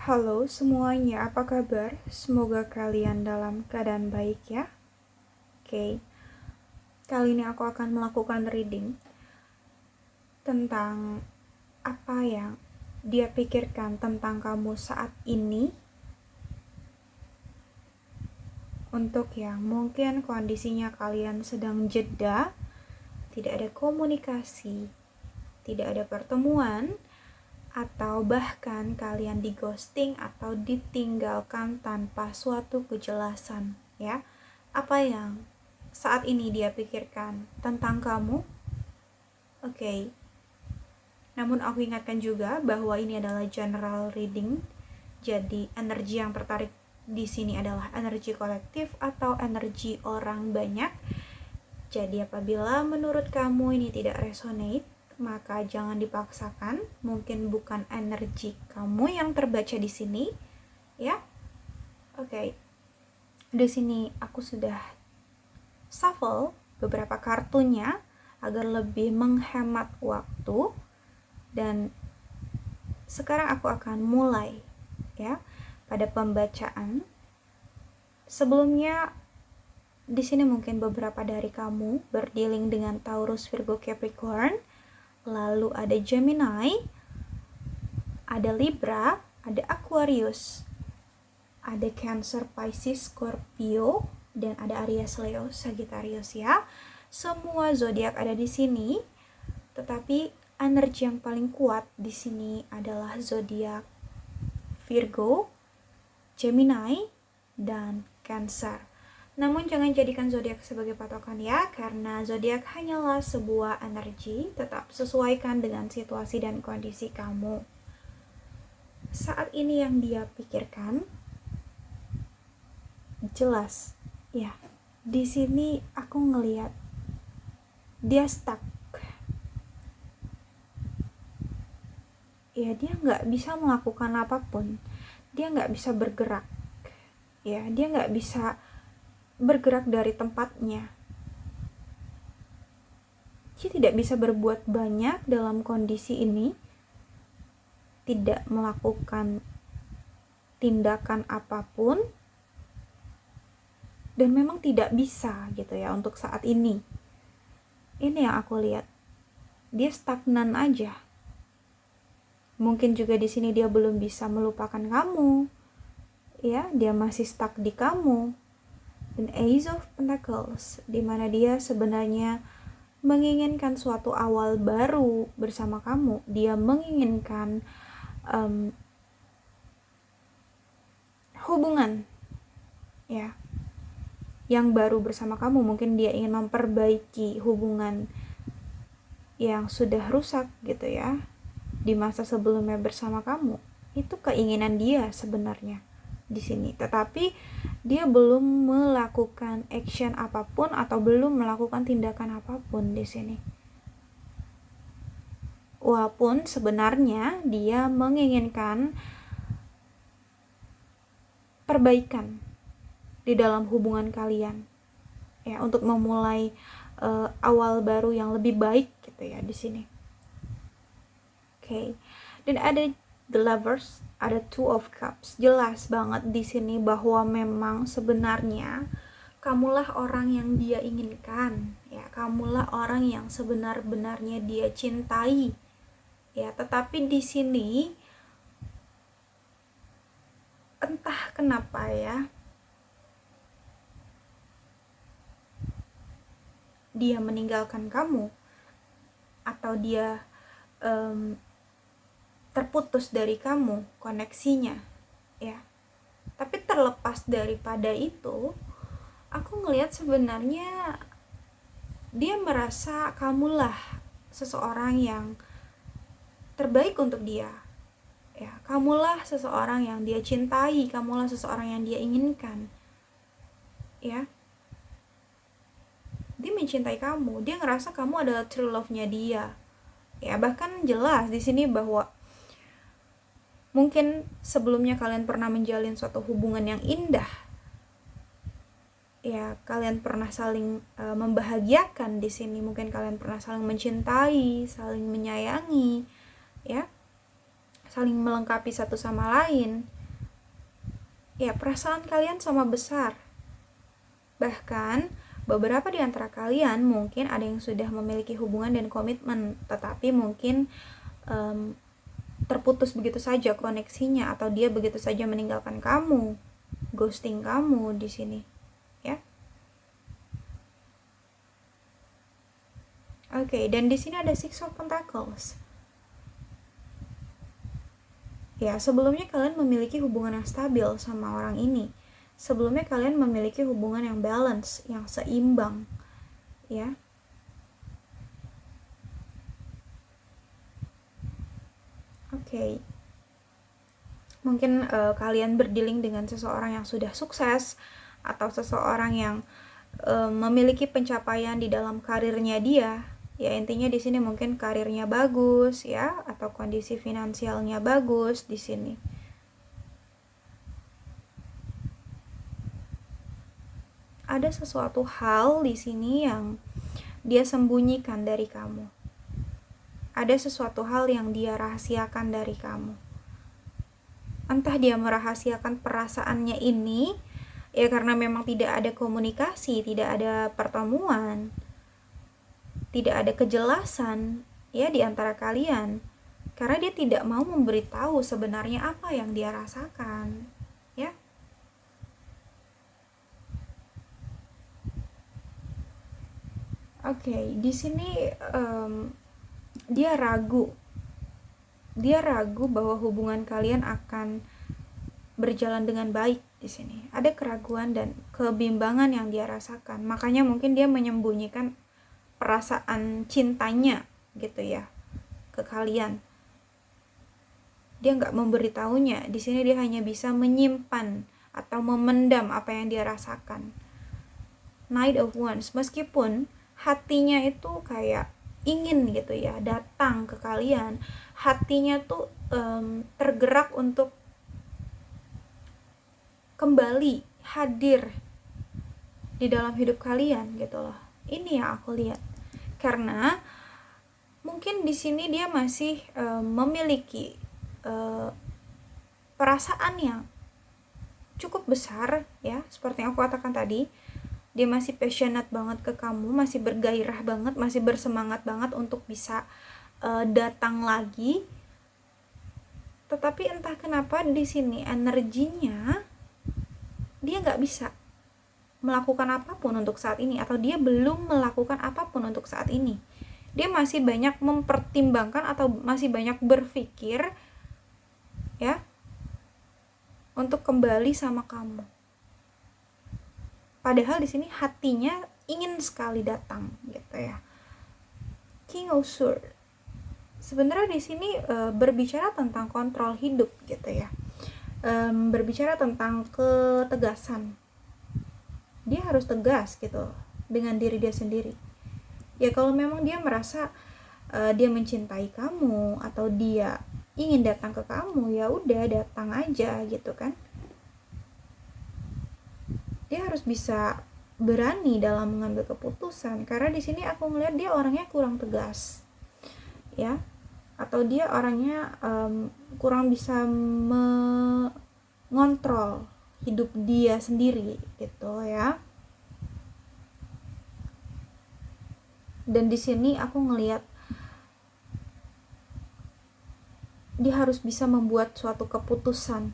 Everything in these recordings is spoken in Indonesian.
Halo semuanya, apa kabar? Semoga kalian dalam keadaan baik ya. Oke, kali ini aku akan melakukan reading tentang apa yang dia pikirkan tentang kamu saat ini. Untuk yang mungkin kondisinya kalian sedang jeda, tidak ada komunikasi, tidak ada pertemuan, atau bahkan kalian di ghosting atau ditinggalkan tanpa suatu kejelasan, ya. Apa yang saat ini dia pikirkan tentang kamu? Oke. Namun aku ingatkan juga bahwa ini adalah general reading. Jadi energi yang tertarik di sini adalah energi kolektif atau energi orang banyak. Jadi apabila menurut kamu ini tidak resonate, maka jangan dipaksakan. Mungkin bukan energi kamu yang terbaca di sini, ya. Oke. Di sini aku sudah shuffle beberapa kartunya agar lebih menghemat waktu, dan sekarang aku akan mulai ya pada pembacaan. Sebelumnya di sini mungkin beberapa dari kamu berdealing dengan Taurus, Virgo, Capricorn, lalu ada Gemini, ada Libra, ada Aquarius, ada Cancer, Pisces, Scorpio, dan ada Aries, Leo, Sagittarius ya. Semua zodiak ada di sini, tetapi energi yang paling kuat di sini adalah zodiak Virgo, Gemini, dan Cancer. Namun jangan jadikan zodiak sebagai patokan ya, karena zodiak hanyalah sebuah energi. Tetap sesuaikan dengan situasi dan kondisi kamu. Saat ini yang dia pikirkan jelas ya. Di sini aku ngelihat dia stuck. Ya, dia nggak bisa melakukan apapun. Dia nggak bisa bergerak. Ya, dia nggak bisa bergerak dari tempatnya. Dia tidak bisa berbuat banyak dalam kondisi ini. Tidak melakukan tindakan apapun. Dan memang tidak bisa gitu ya untuk saat ini. Ini yang aku lihat. Dia stagnan aja. Mungkin juga di sini dia belum bisa melupakan kamu. Ya, dia masih stuck di kamu. Dan Ace of Pentacles, di mana dia sebenarnya menginginkan suatu awal baru bersama kamu. Dia menginginkan hubungan ya yang baru bersama kamu. Mungkin dia ingin memperbaiki hubungan yang sudah rusak gitu ya di masa sebelumnya bersama kamu. Itu keinginan dia sebenarnya di sini, tetapi dia belum melakukan action apapun atau belum melakukan tindakan apapun di sini. Walaupun sebenarnya dia menginginkan perbaikan di dalam hubungan kalian ya, untuk memulai awal baru yang lebih baik gitu ya di sini. Oke. Dan ada The Lovers, ada Two of Cups. Jelas banget di sini bahwa memang sebenarnya kamulah orang yang dia inginkan ya, kamulah orang yang sebenar-benarnya dia cintai ya. Tetapi di sini entah kenapa ya, dia meninggalkan kamu atau dia terputus dari kamu koneksinya ya. Tapi terlepas daripada itu, aku ngelihat sebenarnya dia merasa kamulah seseorang yang terbaik untuk dia ya. Kamulah seseorang yang dia cintai, kamulah seseorang yang dia inginkan ya. Dia mencintai kamu, dia ngerasa kamu adalah true love-nya dia ya. Bahkan jelas di sini bahwa mungkin sebelumnya kalian pernah menjalin suatu hubungan yang indah ya, kalian pernah saling membahagiakan di sini. Mungkin kalian pernah saling mencintai, saling menyayangi ya, saling melengkapi satu sama lain. Ya, perasaan kalian sama besar. Bahkan beberapa di antara kalian mungkin ada yang sudah memiliki hubungan dan komitmen, tetapi mungkin terputus begitu saja koneksinya, atau dia begitu saja meninggalkan kamu, ghosting kamu di sini, ya. Oke, dan di sini ada Six of Pentacles. Ya, sebelumnya kalian memiliki hubungan yang stabil sama orang ini. Sebelumnya kalian memiliki hubungan yang balance, yang seimbang, ya. Oke. Mungkin kalian berdealing dengan seseorang yang sudah sukses, atau seseorang yang memiliki pencapaian di dalam karirnya dia. Ya, intinya di sini mungkin karirnya bagus, ya, atau kondisi finansialnya bagus di sini. Ada sesuatu hal di sini yang dia sembunyikan dari kamu. Ada sesuatu hal yang dia rahasiakan dari kamu. Entah dia merahasiakan perasaannya ini ya karena memang tidak ada komunikasi, tidak ada pertemuan, tidak ada kejelasan ya di antara kalian. Karena dia tidak mau memberitahu sebenarnya apa yang dia rasakan, ya. Oke, di sini dia ragu bahwa hubungan kalian akan berjalan dengan baik di sini. Ada keraguan dan kebimbangan yang dia rasakan. Makanya mungkin dia menyembunyikan perasaan cintanya gitu ya ke kalian. Dia nggak memberitahunya. Di sini dia hanya bisa menyimpan atau memendam apa yang dia rasakan. Knight of Wands, meskipun hatinya itu kayak ingin gitu ya datang ke kalian, hatinya tuh tergerak untuk kembali hadir di dalam hidup kalian gitu loh. Ini yang aku lihat. Karena mungkin di sini dia masih memiliki perasaan yang cukup besar ya, seperti yang aku katakan tadi. Dia masih passionate banget ke kamu, masih bergairah banget, masih bersemangat banget untuk bisa datang lagi. Tetapi entah kenapa di sini energinya dia nggak bisa melakukan apapun untuk saat ini, atau dia belum melakukan apapun untuk saat ini. Dia masih banyak mempertimbangkan atau masih banyak berpikir ya untuk kembali sama kamu. Padahal di sini hatinya ingin sekali datang gitu ya. King of Swords. Sebenarnya di sini berbicara tentang kontrol hidup gitu ya. Berbicara tentang ketegasan. Dia harus tegas gitu dengan diri dia sendiri. Ya kalau memang dia merasa dia mencintai kamu atau dia ingin datang ke kamu, ya udah datang aja gitu kan. Dia harus bisa berani dalam mengambil keputusan, karena di sini aku ngeliat dia orangnya kurang tegas ya, atau dia orangnya kurang bisa mengontrol hidup dia sendiri gitu ya. Dan di sini aku ngelihat dia harus bisa membuat suatu keputusan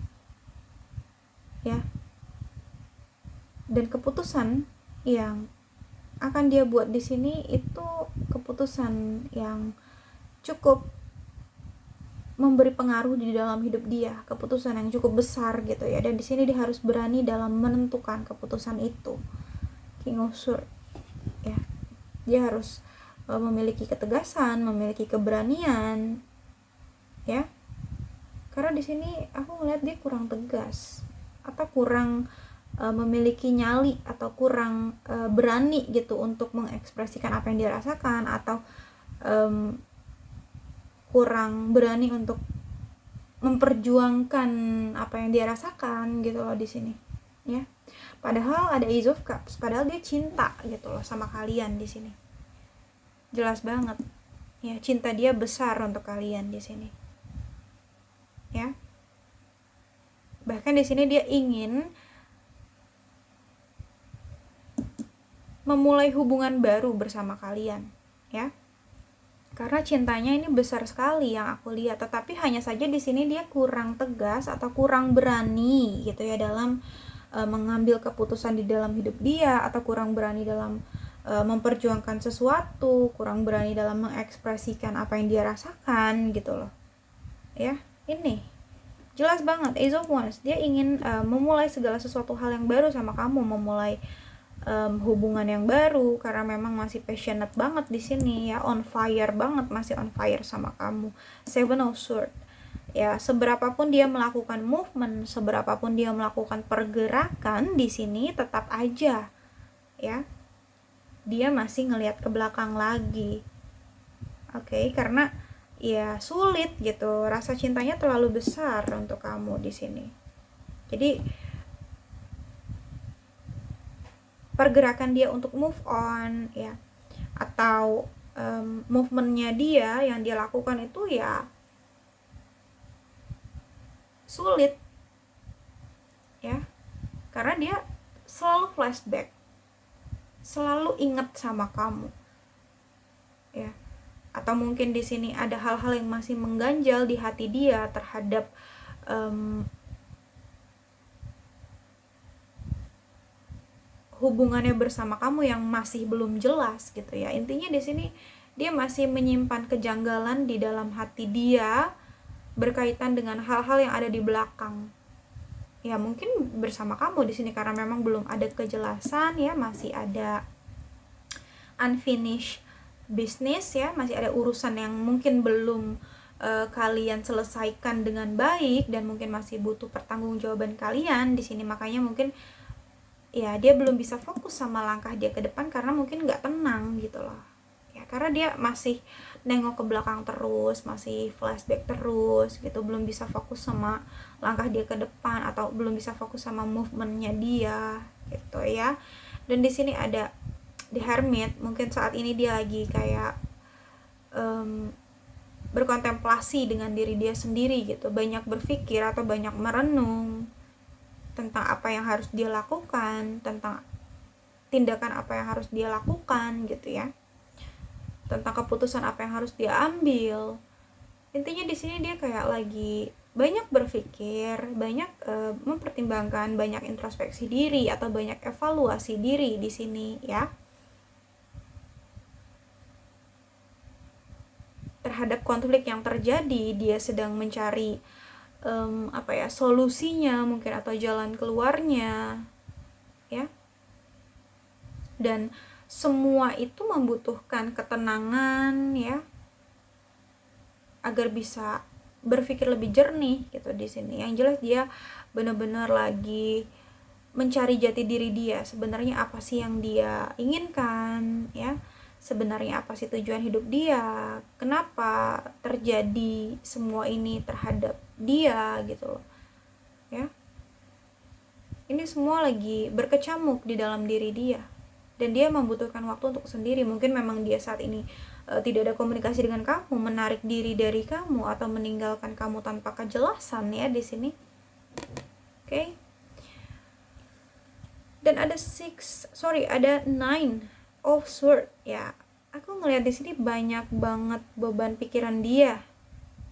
ya, dan keputusan yang akan dia buat di sini itu keputusan yang cukup memberi pengaruh di dalam hidup dia, keputusan yang cukup besar gitu ya. Dan di sini dia harus berani dalam menentukan keputusan itu. King of Swords ya, dia harus memiliki ketegasan, memiliki keberanian ya. Karena di sini aku ngeliat dia kurang tegas atau kurang memiliki nyali atau kurang berani gitu untuk mengekspresikan apa yang dia rasakan, atau kurang berani untuk memperjuangkan apa yang dia rasakan gitu loh di sini ya. Padahal ada Ace of Cups, padahal dia cinta gitu loh sama kalian di sini. Jelas banget ya, cinta dia besar untuk kalian di sini ya. Bahkan Bahkan di sini dia ingin memulai hubungan baru bersama kalian, ya. Karena cintanya ini besar sekali yang aku lihat, tetapi hanya saja di sini dia kurang tegas atau kurang berani gitu ya dalam mengambil keputusan di dalam hidup dia, atau kurang berani dalam memperjuangkan sesuatu, kurang berani dalam mengekspresikan apa yang dia rasakan gitu loh. Ya, ini jelas banget Ace of Wands, dia ingin memulai segala sesuatu hal yang baru sama kamu, memulai hubungan yang baru karena memang masih passionate banget di sini ya, on fire banget, masih on fire sama kamu. Seven of Swords ya, seberapapun dia melakukan movement, seberapapun dia melakukan pergerakan di sini, tetap aja ya dia masih ngelihat ke belakang lagi. Oke, karena ya sulit gitu, rasa cintanya terlalu besar untuk kamu di sini. Jadi pergerakan dia untuk move on ya, atau movementnya dia yang dia lakukan itu ya sulit ya, karena dia selalu flashback, selalu ingat sama kamu ya. Atau mungkin di sini ada hal-hal yang masih mengganjal di hati dia terhadap hubungannya bersama kamu yang masih belum jelas gitu ya. Intinya di sini dia masih menyimpan kejanggalan di dalam hati dia berkaitan dengan hal-hal yang ada di belakang. Ya mungkin bersama kamu di sini karena memang belum ada kejelasan ya, masih ada unfinished business ya, masih ada urusan yang mungkin belum kalian selesaikan dengan baik dan mungkin masih butuh pertanggungjawaban kalian di sini. Makanya mungkin ya dia belum bisa fokus sama langkah dia ke depan karena mungkin nggak tenang gitu loh ya, karena dia masih nengok ke belakang terus, masih flashback terus gitu, belum bisa fokus sama langkah dia ke depan, atau belum bisa fokus sama movementnya dia gitu ya. Dan di sini ada di Hermit, mungkin saat ini dia lagi kayak berkontemplasi dengan diri dia sendiri gitu, banyak berpikir atau banyak merenung tentang apa yang harus dia lakukan, tentang tindakan apa yang harus dia lakukan gitu ya, tentang keputusan apa yang harus dia ambil. Intinya di sini dia kayak lagi banyak berpikir, banyak mempertimbangkan, banyak introspeksi diri atau banyak evaluasi diri di sini ya, terhadap konflik yang terjadi. Dia sedang mencari solusinya mungkin, atau jalan keluarnya ya. Dan semua itu membutuhkan ketenangan ya, agar bisa berpikir lebih jernih gitu di sini. Yang jelas dia benar-benar lagi mencari jati diri dia, sebenarnya apa sih yang dia inginkan ya, sebenarnya apa sih tujuan hidup dia, kenapa terjadi semua ini terhadap dia gitu loh ya. Ini semua lagi berkecamuk di dalam diri dia, dan dia membutuhkan waktu untuk sendiri. Mungkin memang dia saat ini tidak ada komunikasi dengan kamu, menarik diri dari kamu atau meninggalkan kamu tanpa kejelasan ya di sini. Oke. Dan ada ada 9 of Swords ya. Aku ngelihat di sini banyak banget beban pikiran dia.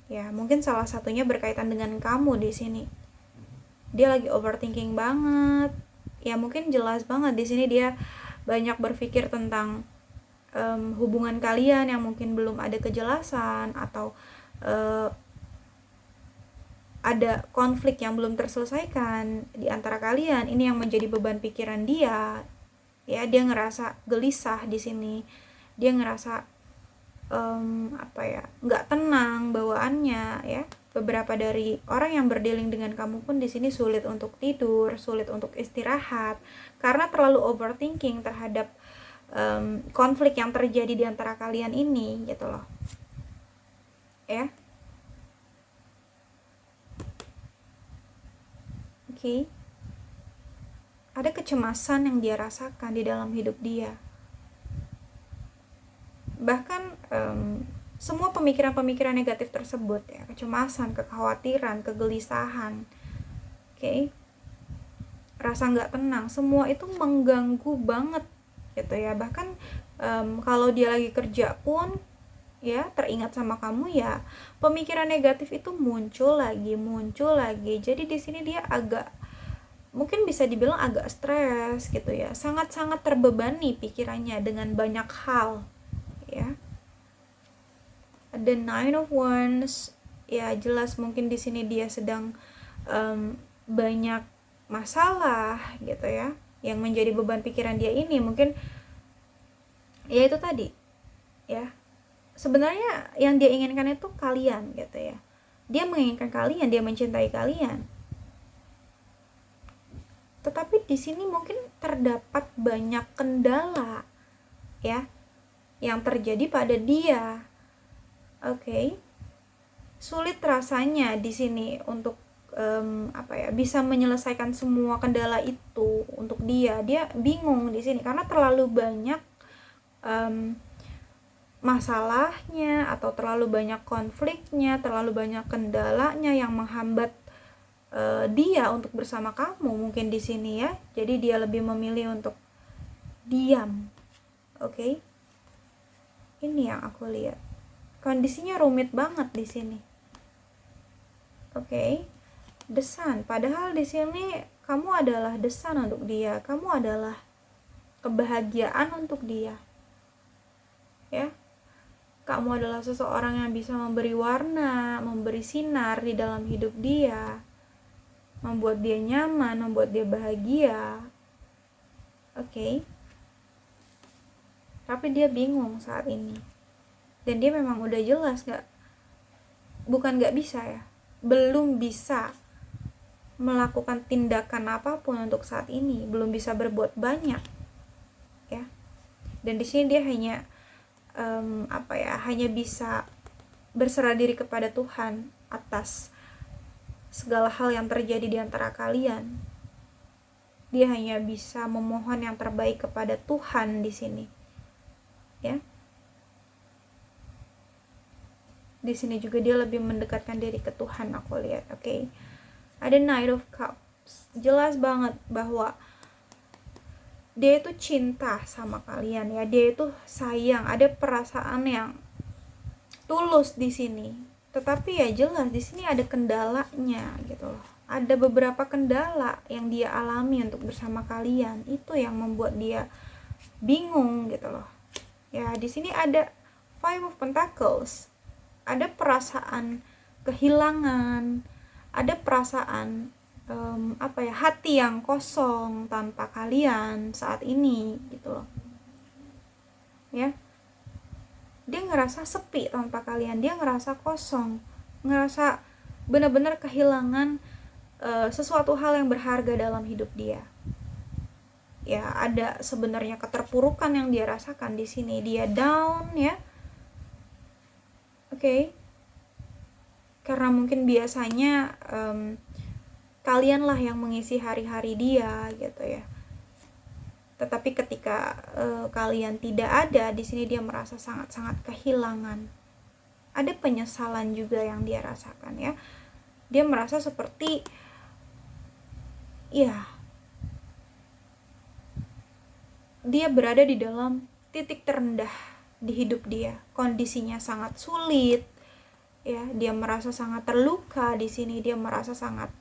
Ya, mungkin salah satunya berkaitan dengan kamu di sini. Dia lagi overthinking banget. Ya, mungkin jelas banget di sini dia banyak berpikir tentang hubungan kalian yang mungkin belum ada kejelasan, atau ada konflik yang belum terselesaikan di antara kalian. Ini yang menjadi beban pikiran dia. Ya, dia ngerasa gelisah di sini. Dia ngerasa nggak tenang bawaannya ya. Beberapa dari orang yang berdealing dengan kamu pun di sini sulit untuk tidur, sulit untuk istirahat karena terlalu overthinking terhadap konflik yang terjadi di antara kalian ini gitu loh ya. Oke. Ada kecemasan yang dia rasakan di dalam hidup dia. Bahkan semua pemikiran-pemikiran negatif tersebut ya, kecemasan, kekhawatiran, kegelisahan, Oke. Rasa nggak tenang, semua itu mengganggu banget gitu ya. Bahkan kalau dia lagi kerja pun ya teringat sama kamu, ya pemikiran negatif itu muncul lagi. Jadi di sini dia agak, mungkin bisa dibilang agak stres gitu ya, sangat-sangat terbebani pikirannya dengan banyak hal ya. Ada Nine of Wands ya, jelas mungkin di sini dia sedang banyak masalah gitu ya, yang menjadi beban pikiran dia ini mungkin ya itu tadi ya. Sebenarnya yang dia inginkan itu kalian gitu ya. Dia menginginkan kalian, dia mencintai kalian. Tetapi di sini mungkin terdapat banyak kendala ya yang terjadi pada dia. Oke. Sulit rasanya di sini untuk bisa menyelesaikan semua kendala itu untuk dia. Dia bingung di sini karena terlalu banyak masalahnya atau terlalu banyak konfliknya, terlalu banyak kendalanya yang menghambat dia untuk bersama kamu mungkin di sini ya. Jadi dia lebih memilih untuk diam. Oke. Ini yang aku lihat. Kondisinya rumit banget di sini. Oke. The Sun. Padahal di sini kamu adalah the sun untuk dia. Kamu adalah kebahagiaan untuk dia. Ya. Kamu adalah seseorang yang bisa memberi warna, memberi sinar di dalam hidup dia, membuat dia nyaman, membuat dia bahagia. Oke. Tapi dia bingung saat ini. Dan dia memang udah jelas bukan gak bisa ya, belum bisa melakukan tindakan apapun untuk saat ini, belum bisa berbuat banyak ya. Dan di sini dia hanya hanya bisa berserah diri kepada Tuhan atas segala hal yang terjadi di antara kalian. Dia hanya bisa memohon yang terbaik kepada Tuhan di sini. Ya. Di sini juga dia lebih mendekatkan diri ke Tuhan, aku lihat. Oke. Ada Knight of Cups. Jelas banget bahwa dia itu cinta sama kalian ya, dia itu sayang, ada perasaan yang tulus di sini. Tetapi ya jelas di sini ada kendalanya gitu loh. Ada beberapa kendala yang dia alami untuk bersama kalian. Itu yang membuat dia bingung gitu loh. Ya, di sini ada Five of Pentacles. Ada perasaan kehilangan, ada perasaan hati yang kosong tanpa kalian saat ini gitu loh ya. Dia ngerasa sepi tanpa kalian, dia ngerasa kosong, ngerasa benar-benar kehilangan sesuatu hal yang berharga dalam hidup dia ya. Ada sebenarnya keterpurukan yang dia rasakan di sini, dia down ya. Oke. Karena mungkin biasanya kalianlah yang mengisi hari-hari dia gitu ya. Tetapi ketika kalian tidak ada di sini, dia merasa sangat-sangat kehilangan. Ada penyesalan juga yang dia rasakan ya. Dia merasa seperti ya, dia berada di dalam titik terendah di hidup dia. Kondisinya sangat sulit ya. Dia merasa sangat terluka di sini. Dia merasa sangat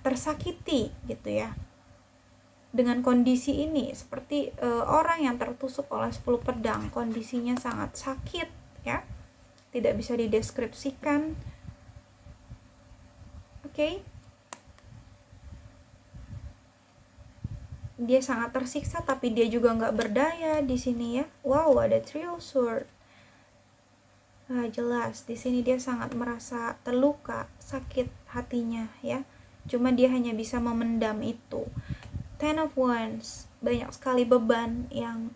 tersakiti gitu ya dengan kondisi ini, seperti orang yang tertusuk oleh 10 pedang. Kondisinya sangat sakit ya, tidak bisa dideskripsikan. Oke. Dia sangat tersiksa, tapi dia juga nggak berdaya di sini ya. Wow, ada Three of Swords. Nah, jelas di sini dia sangat merasa terluka, sakit hatinya ya. Cuma dia hanya bisa memendam itu. Ten of Wands, banyak sekali beban yang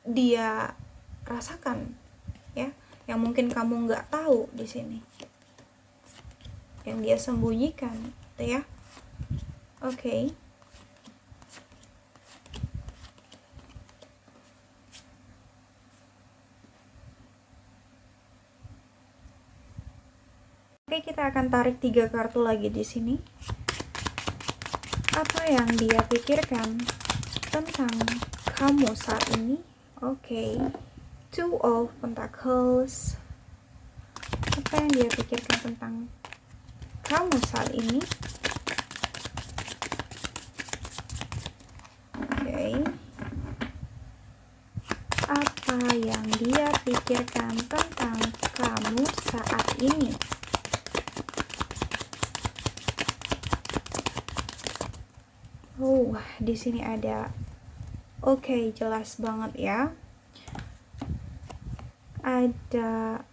dia rasakan ya, yang mungkin kamu nggak tahu di sini, yang dia sembunyikan gitu ya. Oke. Oke, kita Kita akan tarik 3 kartu lagi di sini. Apa yang dia pikirkan tentang kamu saat ini? Oke. Two of Pentacles. Apa yang dia pikirkan tentang kamu saat ini? Oke. Apa yang dia pikirkan tentang kamu saat ini? Oh, di sini ada. Oke, jelas banget ya. Ada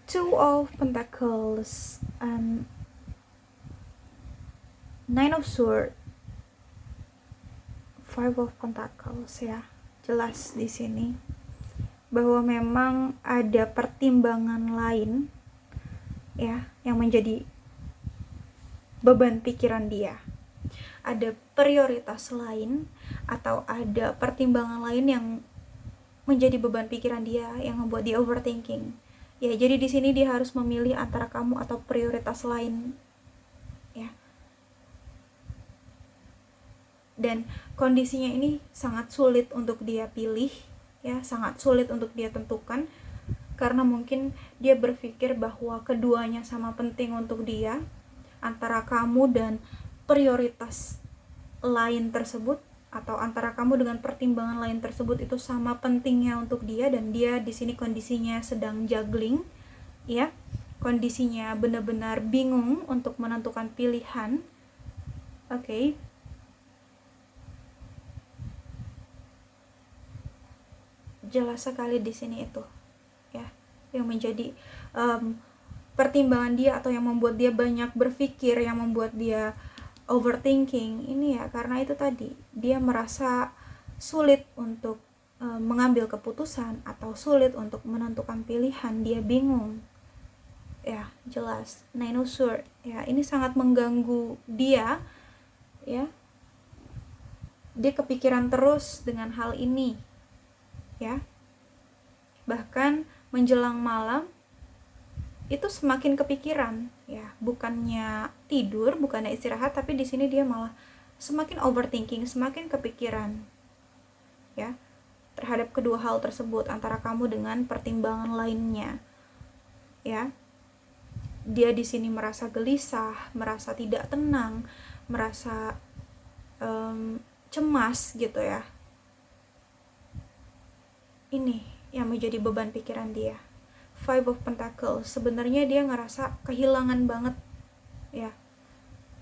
Two of Pentacles and Nine of Swords, Five of Pentacles ya. Jelas di sini bahwa memang ada pertimbangan lain ya yang menjadi beban pikiran dia. Ada prioritas lain atau ada pertimbangan lain yang menjadi beban pikiran dia yang membuat dia overthinking. Ya, jadi di sini dia harus memilih antara kamu atau prioritas lain ya. Dan kondisinya ini sangat sulit untuk dia pilih ya, sangat sulit untuk dia tentukan karena mungkin dia berpikir bahwa keduanya sama penting untuk dia, antara kamu dan prioritas lain tersebut atau antara kamu dengan pertimbangan lain tersebut itu sama pentingnya untuk dia, dan dia di sini kondisinya sedang juggling ya. Kondisinya benar-benar bingung untuk menentukan pilihan. Oke. Jelas sekali di sini itu ya yang menjadi pertimbangan dia atau yang membuat dia banyak berpikir, yang membuat dia overthinking ini ya, karena itu tadi dia merasa sulit untuk mengambil keputusan atau sulit untuk menentukan pilihan, dia bingung ya. Jelas Nine of Swords ya, ini sangat mengganggu dia ya. Dia kepikiran terus dengan hal ini ya, bahkan menjelang malam itu semakin kepikiran ya, bukannya tidur, bukannya istirahat, tapi di sini dia malah semakin overthinking, semakin kepikiran ya terhadap kedua hal tersebut, antara kamu dengan pertimbangan lainnya ya. Dia di sini merasa gelisah, merasa tidak tenang, merasa cemas gitu ya. Ini yang menjadi beban pikiran dia. Five of Pentacles, sebenarnya dia ngerasa kehilangan banget ya.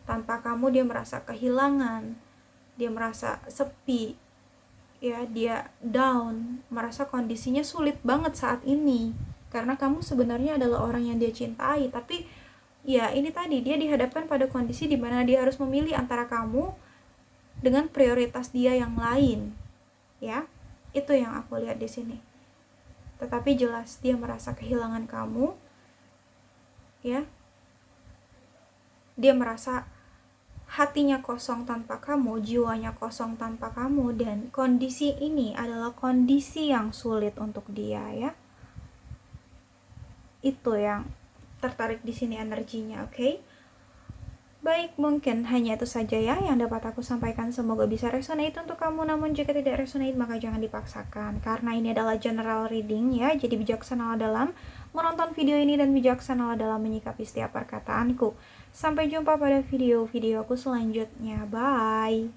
Tanpa kamu dia merasa kehilangan, dia merasa sepi ya, dia down, merasa kondisinya sulit banget saat ini karena kamu sebenarnya adalah orang yang dia cintai, tapi ya ini tadi dia dihadapkan pada kondisi di mana dia harus memilih antara kamu dengan prioritas dia yang lain ya. Itu yang aku lihat di sini. Tetapi jelas dia merasa kehilangan kamu ya. Dia merasa hatinya kosong tanpa kamu, jiwanya kosong tanpa kamu, dan kondisi ini adalah kondisi yang sulit untuk dia ya. Itu yang tertarik di sini energinya, oke? Baik, mungkin hanya itu saja ya yang dapat aku sampaikan. Semoga bisa resonate untuk kamu, namun jika tidak resonate maka jangan dipaksakan, karena ini adalah general reading ya. Jadi bijaksanalah dalam menonton video ini dan bijaksanalah dalam menyikapi setiap perkataanku. Sampai jumpa pada video-video aku selanjutnya. Bye.